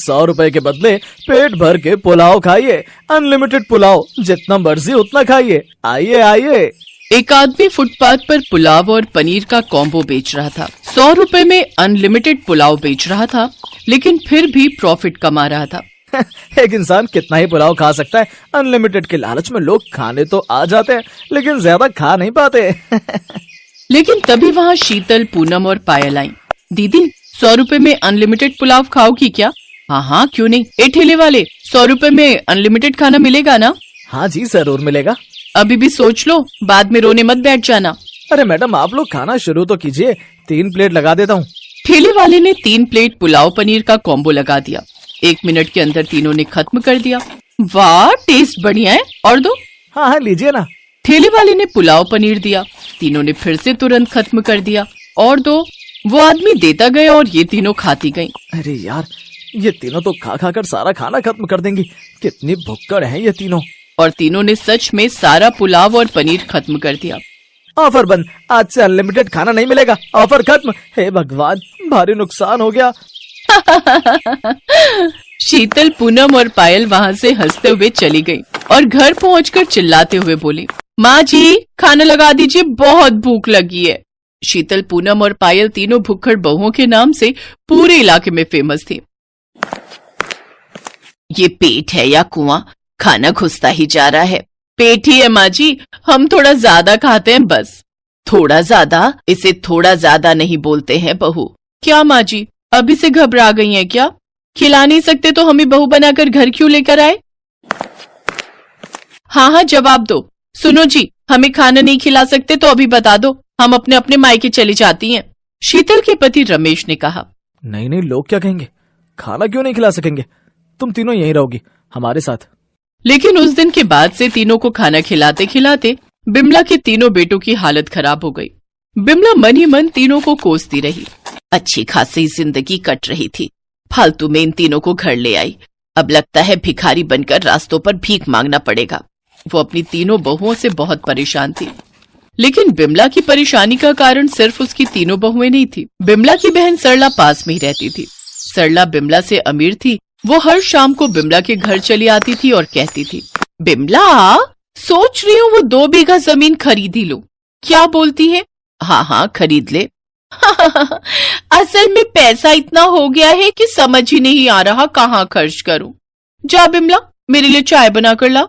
100 रुपए के बदले पेट भर के पुलाव खाइए। अनलिमिटेड पुलाव, जितना मर्जी उतना खाइए। आइए आइए। एक आदमी फुटपाथ पर पुलाव और पनीर का कॉम्बो बेच रहा था। 100 रुपए में अनलिमिटेड पुलाव बेच रहा था, लेकिन फिर भी प्रॉफिट कमा रहा था। एक इंसान कितना ही पुलाव खा सकता है। अनलिमिटेड के लालच में लोग खाने तो आ जाते हैं, लेकिन ज्यादा खा नहीं पाते। लेकिन तभी वहाँ शीतल, पूनम और पायल आई। दीदी, 100 रुपए में अनलिमिटेड पुलाव खाओगी क्या? हाँ हाँ, क्यों नहीं। ए ठेले वाले, 100 रुपए में अनलिमिटेड खाना मिलेगा ना? हाँ जी जरूर मिलेगा। अभी भी सोच लो, बाद में रोने मत बैठ जाना। अरे मैडम, आप लोग खाना शुरू तो कीजिए, 3 प्लेट लगा देता हूँ। ठेले वाले ने 3 प्लेट पुलाव पनीर का कॉम्बो लगा दिया। 1 मिनट के अंदर तीनों ने खत्म कर दिया। वाह, टेस्ट बढ़िया है, और दो। हाँ हाँ, लीजिए ना। ठेले वाले ने पुलाव पनीर दिया। तीनों ने फिर से तुरंत खत्म कर दिया। और दो। वो आदमी देता गया और ये तीनों खाती गईं। अरे यार, ये तीनों तो खा खा कर सारा खाना खत्म कर देंगी। कितनी भुक्कड़ हैं ये तीनों। और तीनों ने सच में सारा पुलाव और पनीर खत्म कर दिया। ऑफर बंद, आज से अनलिमिटेड खाना नहीं मिलेगा। ऑफर खत्म। हे भगवान, भारी नुकसान हो गया। शीतल, पूनम और पायल वहाँ से हंसते हुए चली गई और घर पहुंचकर चिल्लाते हुए बोली, माँ जी, खाना लगा दीजिए, बहुत भूख लगी है। शीतल, पूनम और पायल तीनों भुक्खड़ बहुओं के नाम से पूरे इलाके में फेमस थी। ये पेट है या कुआं, खाना घुसता ही जा रहा है। पेट ही है माँ जी, हम थोड़ा ज्यादा खाते हैं बस। थोड़ा ज्यादा? इसे थोड़ा ज्यादा नहीं बोलते हैं बहू। क्या माँ जी, अभी से घबरा गई हैं क्या? खिला नहीं सकते तो हमें बहू बनाकर घर क्यों लेकर आए? हाँ हाँ, जवाब दो। सुनो जी, हमें खाना नहीं खिला सकते तो अभी बता दो, हम अपने अपने मायके चली जाती हैं। शीतल के पति रमेश ने कहा। नहीं नहीं, लोग क्या कहेंगे? खाना क्यों नहीं खिला सकेंगे? तुम तीनों यहीं रहोगी हमारे साथ। लेकिन उस दिन के बाद से तीनों को खाना खिलाते खिलाते बिमला के तीनों बेटों की हालत खराब हो गई। बिमला मन ही मन तीनों को कोसती रही। अच्छी खासी जिंदगी कट रही थी, फालतू में इन तीनों को घर ले आई। अब लगता है भिखारी बनकर रास्तों पर भीख मांगना पड़ेगा। वो अपनी तीनों बहुओं से बहुत परेशान थी। लेकिन बिमला की परेशानी का कारण सिर्फ उसकी तीनों बहुएं नहीं थी। बिमला की बहन सरला पास में ही रहती थी। सरला बिमला से अमीर थी। वो हर शाम को बिमला के घर चली आती थी और कहती थी, बिमला, सोच रही हूँ वो 2 बीघा जमीन खरीद ही लूं। क्या बोलती है? हाँ हाँ, खरीद ले। असल में पैसा इतना हो गया है कि समझ ही नहीं आ रहा कहाँ खर्च करूं। जा बिमला, मेरे लिए चाय बना कर ला।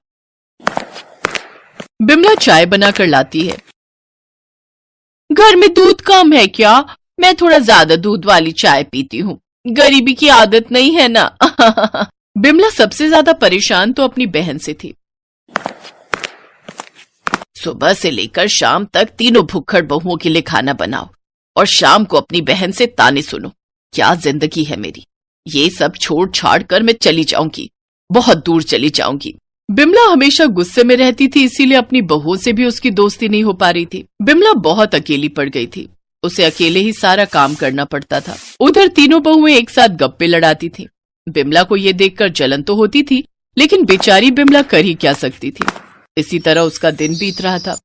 बिमला चाय बना कर लाती है। घर में दूध कम है क्या? मैं थोड़ा ज्यादा दूध वाली चाय पीती हूँ, गरीबी की आदत नहीं है ना। बिमला सबसे ज्यादा परेशान तो अपनी बहन से थी। सुबह से लेकर शाम तक तीनों भुक्खड़ बहुओं के लिए खाना बनाओ और शाम को अपनी बहन से ताने सुनो। क्या जिंदगी है मेरी। ये सब छोड़ छाड़ कर मैं चली जाऊंगी, बहुत दूर चली जाऊंगी। बिमला हमेशा गुस्से में रहती थी, इसीलिए अपनी बहुओं से भी उसकी दोस्ती नहीं हो पा रही थी। बिमला बहुत अकेली पड़ गई थी। उसे अकेले ही सारा काम करना पड़ता था। उधर तीनों बहुएं एक साथ गप्पे लड़ाती थी। बिमला को ये देखकर जलन तो होती थी, लेकिन बेचारी बिमला कर ही क्या सकती थी। इसी तरह उसका दिन बीत रहा था।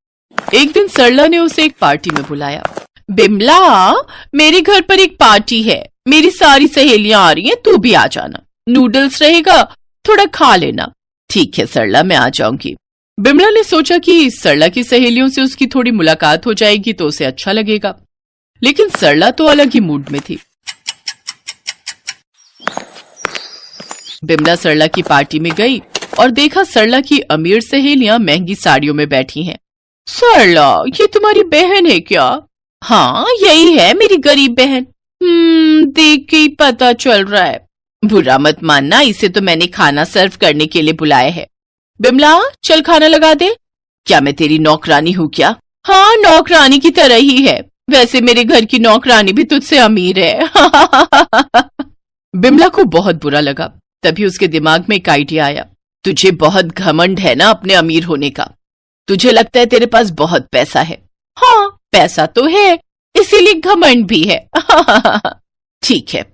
एक दिन सरला ने उसे एक पार्टी में बुलाया। बिमला, मेरे घर पर एक पार्टी है, मेरी सारी सहेलियां आ रही हैं, तू भी आ जाना। नूडल्स रहेगा, थोड़ा खा लेना। ठीक है सरला, मैं आ जाऊंगी। बिमला ने सोचा कि सरला की सहेलियों से उसकी थोड़ी मुलाकात हो जाएगी तो उसे अच्छा लगेगा। लेकिन सरला तो अलग ही मूड में थी। बिमला सरला की पार्टी में गई और देखा सरला की अमीर सहेलियां महंगी साड़ियों में बैठी हैं। सरला, ये तुम्हारी बहन है क्या? हाँ, यही है मेरी गरीब बहन। देख के ही पता चल रहा है। बुरा मत मानना, इसे तो मैंने खाना सर्व करने के लिए बुलाया है। बिमला, चल खाना लगा दे। क्या मैं तेरी नौकरानी हूँ क्या? हाँ, नौकरानी की तरह ही है। वैसे मेरे घर की नौकरानी भी तुझसे अमीर है। बिमला को बहुत बुरा लगा। तभी उसके दिमाग में एक आइडिया आया। तुझे बहुत घमंड है ना अपने अमीर होने का। तुझे लगता है तेरे पास बहुत पैसा है। हाँ, पैसा तो है, इसीलिए घमंड भी है। ठीक है,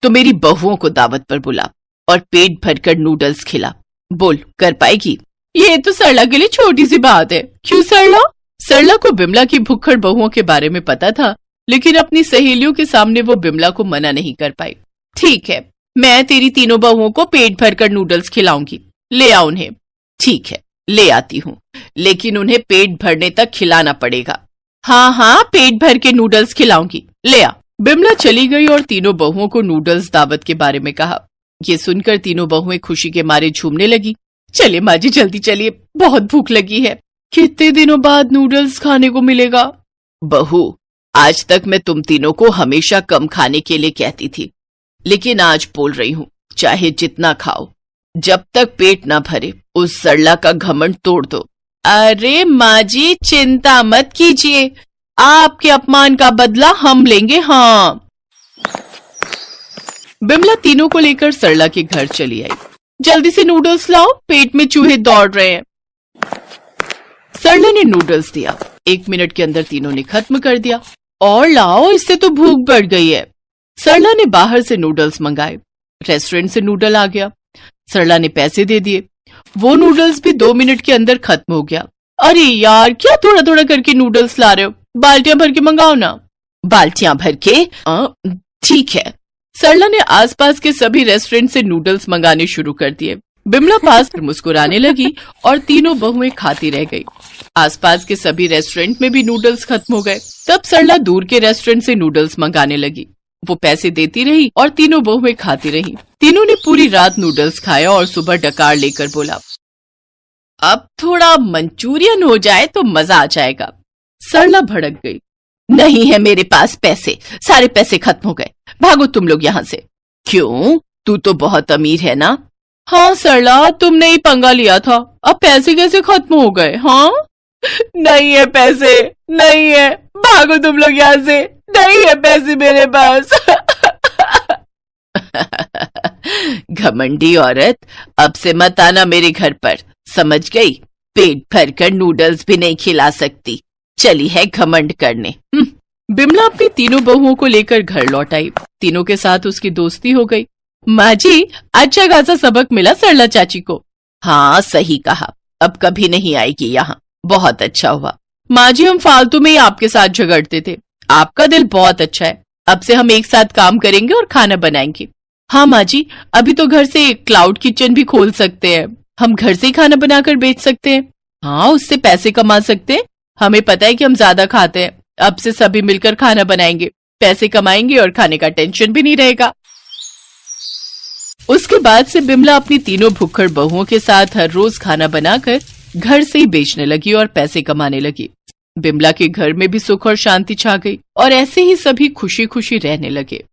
तो मेरी बहुओं को दावत पर बुला और पेट भरकर नूडल्स खिला। बोल, कर पाएगी? ये तो सरला के लिए छोटी सी बात है। क्यों सरला? सरला को बिमला की भुक्खड़ बहुओं के बारे में पता था, लेकिन अपनी सहेलियों के सामने वो बिमला को मना नहीं कर पाई। ठीक है, मैं तेरी तीनों बहुओं को पेट भरकर नूडल्स खिलाऊंगी। ले आ उन्हें। ठीक है, ले आती हूँ, लेकिन उन्हें पेट भरने तक खिलाना पड़ेगा। हाँ हाँ, पेट भर के नूडल्स खिलाऊंगी, ले आ। बिमला चली गई और तीनों बहुओं को नूडल्स दावत के बारे में कहा। ये सुनकर तीनों बहुएं खुशी के मारे झूमने लगी। चलिए माँ जी, जल्दी चलिए, बहुत भूख लगी है। कितने दिनों बाद नूडल्स खाने को मिलेगा। बहू, आज तक मैं तुम तीनों को हमेशा कम खाने के लिए कहती थी, लेकिन आज बोल रही हूँ, चाहे जितना खाओ, जब तक पेट ना भरे उस सरला का घमंड तोड़ दो। अरे माँ जी, चिंता मत कीजिए, आपके अपमान का बदला हम लेंगे। हाँ। बिमला तीनों को लेकर सरला के घर चली आई। जल्दी से नूडल्स लाओ, पेट में चूहे दौड़ रहे हैं। सरला ने नूडल्स दिया। 1 मिनट के अंदर तीनों ने खत्म कर दिया। और लाओ, इससे तो भूख बढ़ गई है। सरला ने बाहर से नूडल्स मंगाए। रेस्टोरेंट से नूडल आ गया। सरला ने पैसे दे दिए। वो नूडल्स भी 2 मिनट के अंदर खत्म हो गया। अरे यार, क्या थोड़ा थोड़ा करके नूडल्स ला रहे हो? बाल्टियां भर के मंगाओ ना। बाल्टियां भर के? ठीक है। सरला ने आसपास के सभी रेस्टोरेंट से नूडल्स मंगाने शुरू कर दिए। बिमला पास मुस्कुराने लगी और तीनों बहुएं खाती रह गई। आसपास के सभी रेस्टोरेंट में भी नूडल्स खत्म हो गए। तब सरला दूर के रेस्टोरेंट से नूडल्स मंगाने लगी। वो पैसे देती रही और तीनों बहुएं खाती रही। तीनों ने पूरी रात नूडल्स खाया और सुबह डकार लेकर बोला, अब थोड़ा मंचूरियन हो जाए तो मजा आ जाएगा। सरला भड़क गई। नहीं है मेरे पास पैसे, सारे पैसे खत्म हो गए, भागो तुम लोग यहाँ से। क्यों? तू तो बहुत अमीर है ना। हाँ सरला, तुमने ही पंगा लिया था, अब पैसे कैसे खत्म हो गए? हाँ, नहीं है पैसे, नहीं है, भागो तुम लोग यहाँ से, नहीं है पैसे मेरे पास। घमंडी औरत, अब से मत आना मेरे घर पर, समझ गई? पेट भरकर नूडल्स भी नहीं खिला सकती, चली है घमंड करने। बिमला अपनी तीनों बहुओं को लेकर घर लौट आई। तीनों के साथ उसकी दोस्ती हो गई। माँ जी, अच्छा खासा सबक मिला सरला चाची को। हाँ, सही कहा, अब कभी नहीं आएगी यहाँ, बहुत अच्छा हुआ। माँ जी, हम फालतू में ही आपके साथ झगड़ते थे, आपका दिल बहुत अच्छा है, अब से हम एक साथ काम करेंगे और खाना बनाएंगे। हाँ माँ जी, अभी तो घर से क्लाउड किचन भी खोल सकते हैं, हम घर से ही खाना बनाकर बेच सकते हैं। हाँ, उससे पैसे कमा सकते हैं, हमें पता है कि हम ज्यादा खाते हैं, अब से सभी मिलकर खाना बनाएंगे, पैसे कमाएंगे और खाने का टेंशन भी नहीं रहेगा। उसके बाद से बिमला अपनी तीनों भुक्खड़ बहुओं के साथ हर रोज खाना बनाकर घर से ही बेचने लगी और पैसे कमाने लगी। बिमला के घर में भी सुख और शांति छा गई और ऐसे ही सभी खुशी खुशी रहने लगे।